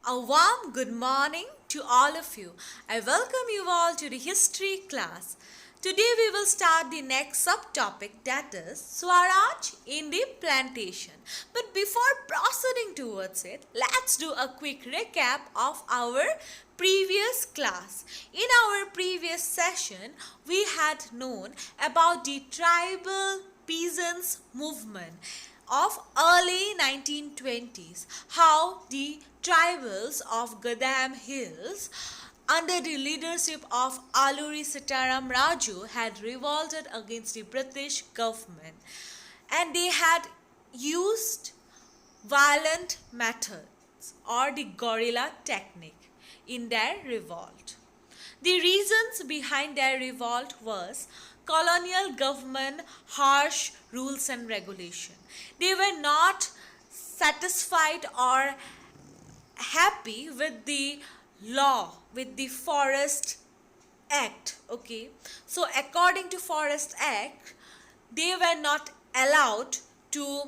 A warm good morning to all of you. I welcome you all to the history class. Today we will start the next subtopic, that is Swaraj in the plantation. But before proceeding towards it, let's do a quick recap of our previous class. In our previous session, we had known about the tribal peasants movement of early 1920s, how the tribals of Gadam Hills under the leadership of Alluri Sitaram Raju had revolted against the British government, and they had used violent methods or the guerrilla technique in their revolt. The reasons behind their revolt was colonial government harsh rules and regulation. They were not satisfied or happy with the law, with the Forest Act. Okay, so according to Forest Act, they were not allowed to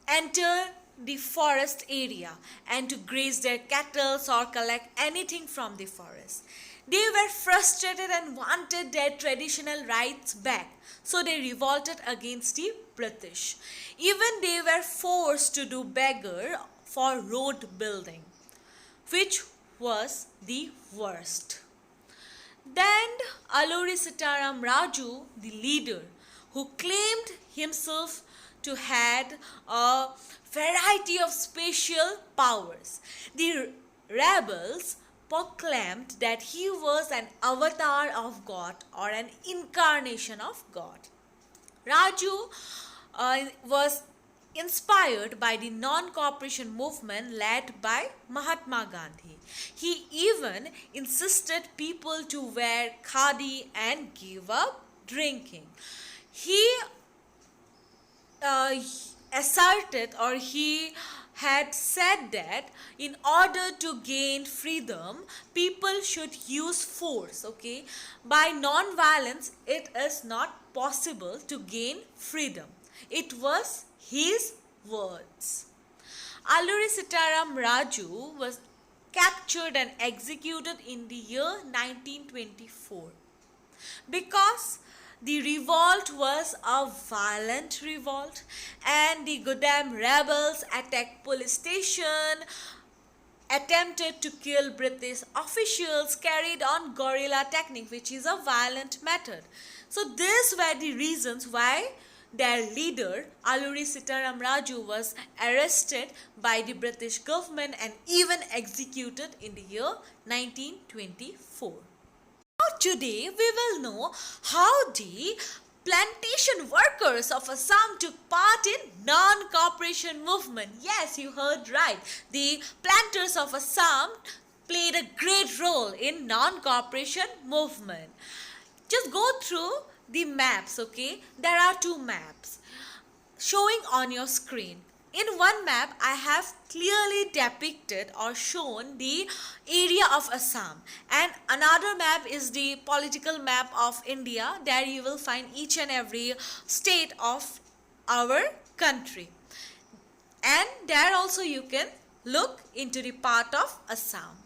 enter the forest area and to graze their cattle or collect anything from the forest. They were frustrated and wanted their traditional rights back, so they revolted against the British. Even they were forced to do beggar for road building, which was the worst. Then Alluri Sitaram Raju, the leader, who claimed himself to had a variety of special powers. The rebels proclaimed that he was an avatar of God or an incarnation of God. Raju was inspired by the non-cooperation movement led by Mahatma Gandhi. He even insisted people to wear khadi and give up drinking. He asserted, or he had said, that in order to gain freedom, people should use force. Okay, by non-violence it is not possible to gain freedom. It was his words. Alluri Sitaram Raju was captured and executed in the year 1924 because the revolt was a violent revolt, and the Gadam rebels attacked police station, attempted to kill British officials, carried on guerrilla technique, which is a violent method. So these were the reasons why their leader Alluri Sitaram Raju was arrested by the British government and even executed in the year 1924. Now today we will know how the plantation workers of Assam took part in non-cooperation movement. Yes, you heard right. The planters of Assam played a great role in non-cooperation movement. Just go through the maps, okay? There are two maps showing on your screen. In one map, I have clearly depicted or shown the area of Assam, and another map is the political map of India. There you will find each and every state of our country, and there also you can look into the part of Assam.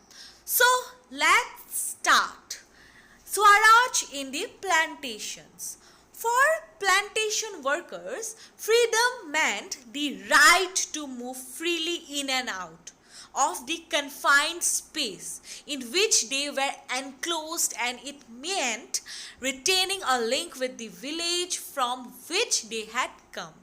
So let's start. Swaraj in the plantations. For plantation workers, freedom meant the right to move freely in and out of the confined space in which they were enclosed, and it meant retaining a link with the village from which they had come.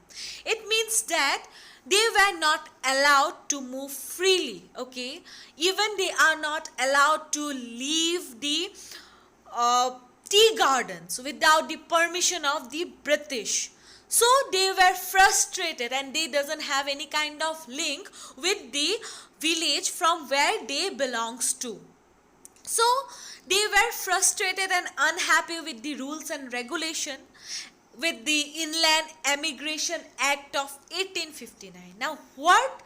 It means that they were not allowed to move freely, okay? Even they are not allowed to leave the tea gardens without the permission of the British. So they were frustrated, and they doesn't have any kind of link with the village from where they belongs to. So they were frustrated and unhappy with the rules and regulation, with the Inland Emigration Act of 1859. Now what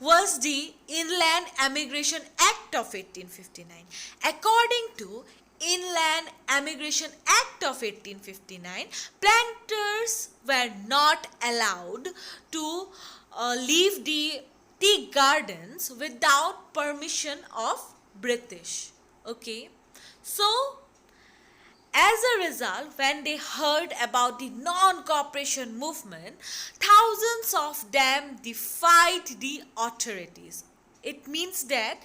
was the Inland Emigration Act of 1859? According to Inland Emigration Act of 1859, planters were not allowed to leave the tea gardens without permission of British. Okay, so as a result, when they heard about the non-cooperation movement, thousands of them defied the authorities. It means that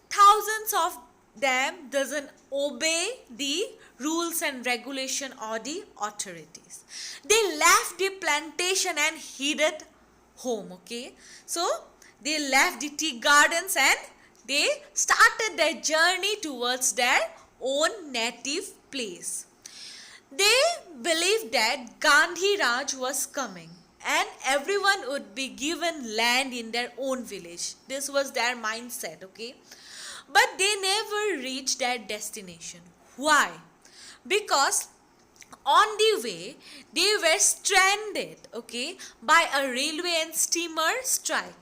thousands of them doesn't obey the rules and regulation or the authorities. They left the plantation and headed home. Okay, so they left the tea gardens and they started their journey towards their own native place. They believed that Gandhi Raj was coming and everyone would be given land in their own village. This was their mindset, okay? But they never reached their destination. Why? Because on the way they were stranded, okay, by a railway and steamer strike.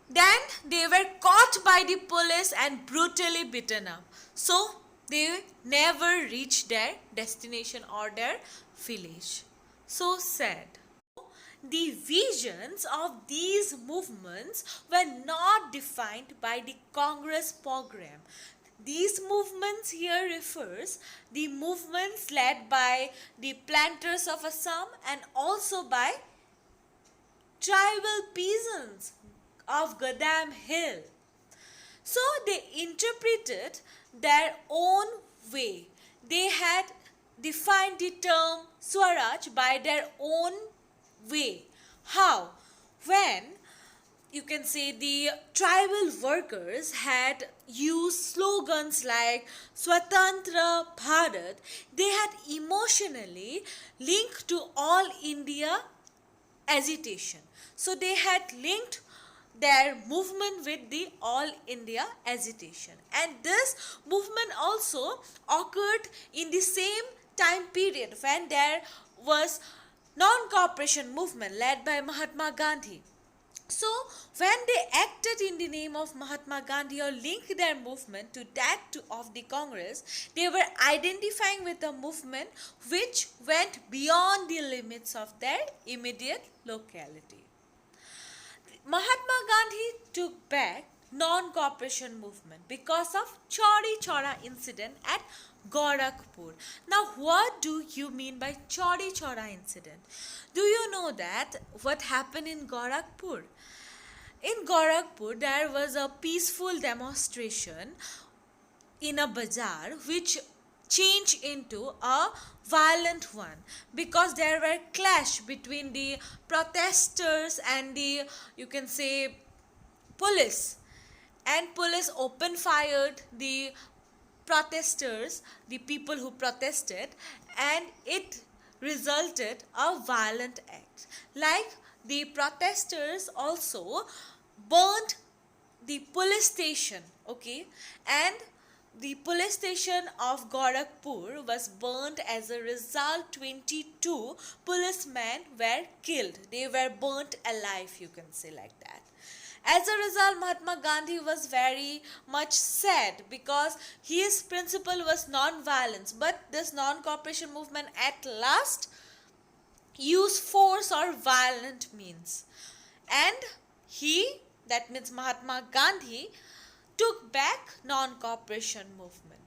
Then they were caught by the police and brutally beaten up. So they never reached their destination or their village. So sad. The visions of these movements were not defined by the Congress program. These movements here refers the movements led by the planters of Assam and also by tribal peasants of Gadam Hill. So they interpreted their own way. They had defined the term Swaraj by their own way. How? When you can say the tribal workers had used slogans like Swatantra Bharat, they had emotionally linked to all India agitation. So they had linked their movement with the All India agitation, and this movement also occurred in the same time period when there was non-cooperation movement led by Mahatma Gandhi. So when they acted in the name of Mahatma Gandhi or linked their movement to that of the Congress, they were identifying with a movement which went beyond the limits of their immediate locality. Mahatma Gandhi took back non-cooperation movement because of Chauri Chaura incident at Gorakhpur. Now what do you mean by Chauri Chaura incident? Do you know that what happened in Gorakhpur? In Gorakhpur there was a peaceful demonstration in a bazaar which changed into a violent one because there were clash between the protesters and the, you can say, police, and police open fired the protesters, the people who protested, and it resulted a violent act. Like the protesters also burnt the police station, okay, and the police station of Gorakhpur was burnt. As a result, 22 policemen were killed. They were burnt alive, you can say like that. As a result, Mahatma Gandhi was very much sad because his principle was non-violence, but this non-cooperation movement at last used force or violent means. And he, that means Mahatma Gandhi, took back non-cooperation movement.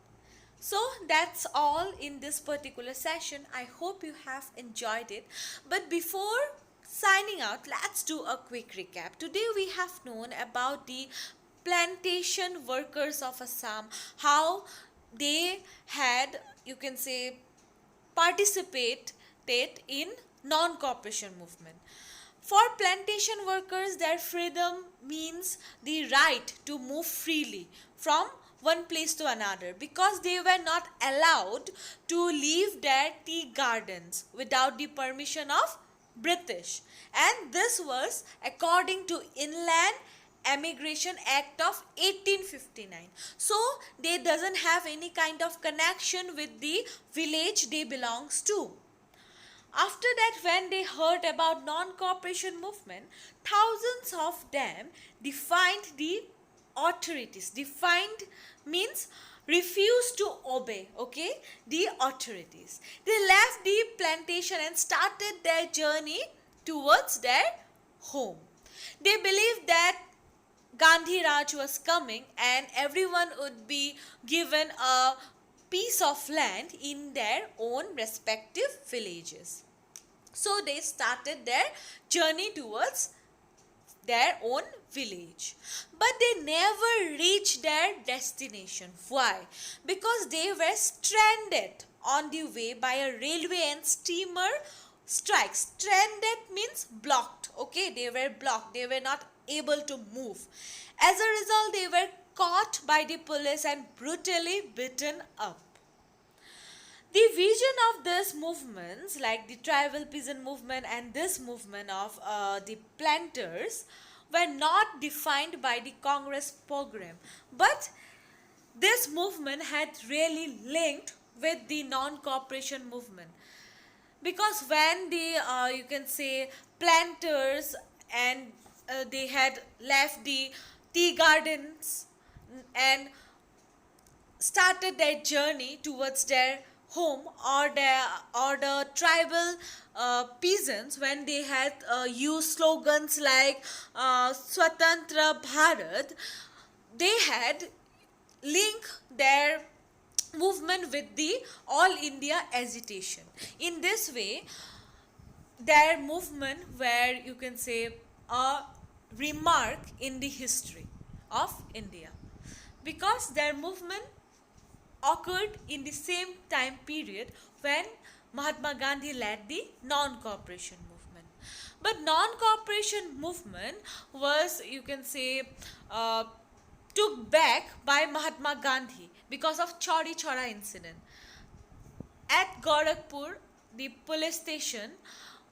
So that's all in this particular session. I hope you have enjoyed it. But before signing out, let's do a quick recap. Today we have known about the plantation workers of Assam, how they had, you can say, participated in non-cooperation movement. For plantation workers, their freedom means the right to move freely from one place to another because they were not allowed to leave their tea gardens without the permission of British. And this was according to Inland Emigration Act of 1859. So they doesn't have any kind of connection with the village they belongs to. After that, when they heard about non-cooperation movement, thousands of them defied the authorities. Defied means refused to obey, okay, the authorities. They left the plantation and started their journey towards their home. They believed that Gandhi Raj was coming and everyone would be given a piece of land in their own respective villages. So they started their journey towards their own village. But they never reached their destination. Why? Because they were stranded on the way by a railway and steamer strikes. Stranded means blocked. Okay, they were blocked. They were not able to move. As a result, they were caught by the police and brutally beaten up. The vision of these movements, like the tribal peasant movement and this movement of the planters, were not defined by the Congress program, but this movement had really linked with the non-cooperation movement, because when the you can say planters and they had left the tea gardens and started their journey towards their home, or the tribal peasants, when they had used slogans like Swatantra Bharat, they had linked their movement with the all India agitation. In this way, their movement were, you can say, a remark in the history of India, because their movement occurred in the same time period when Mahatma Gandhi led the non-cooperation movement. But non-cooperation movement was, you can say, took back by Mahatma Gandhi because of Chauri Chaura incident. At Gorakhpur, the police station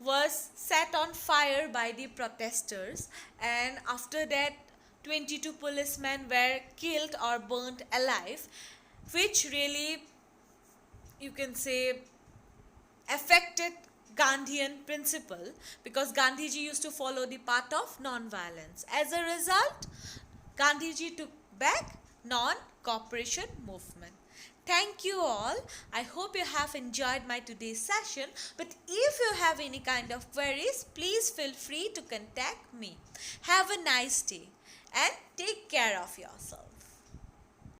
was set on fire by the protesters, and after that 22 policemen were killed or burnt alive, which really, you can say, affected Gandhian principle, because Gandhiji used to follow the path of non-violence. As a result, Gandhiji took back non-cooperation movement. Thank you all. I hope you have enjoyed my today's session. But if you have any kind of queries, please feel free to contact me. Have a nice day and take care of yourself.